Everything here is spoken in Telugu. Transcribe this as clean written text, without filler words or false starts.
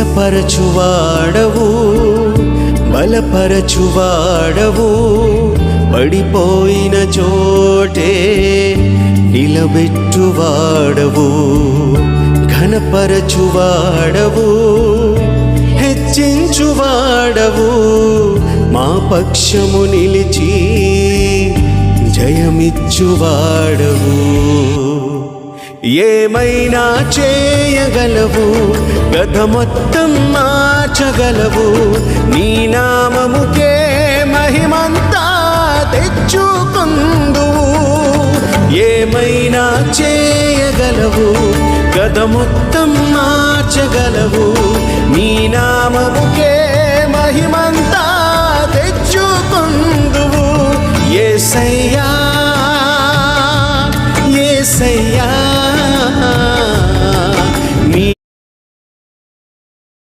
స్థిరపరచువాడవు, బలపరచువాడవు, పడిపోయిన చోటే నిలబెట్టువాడవు, ఘనపరచువాడవు, హెచ్చించువాడవు, మా పక్షము నిలిచి జయమిచ్చువాడవు. ఏమైనా చేయగలవు, గత మొత్తం మార్చగలవు, నీ నామముకే మహిమంతా తెచ్చుకుందువు. ఏమైనా చేయగలవు, గత మొత్తం మార్చగలవు, నీ నామముకే మహిమంతా తెచ్చుకుందువు. యేసయ్యా యేసయ్యా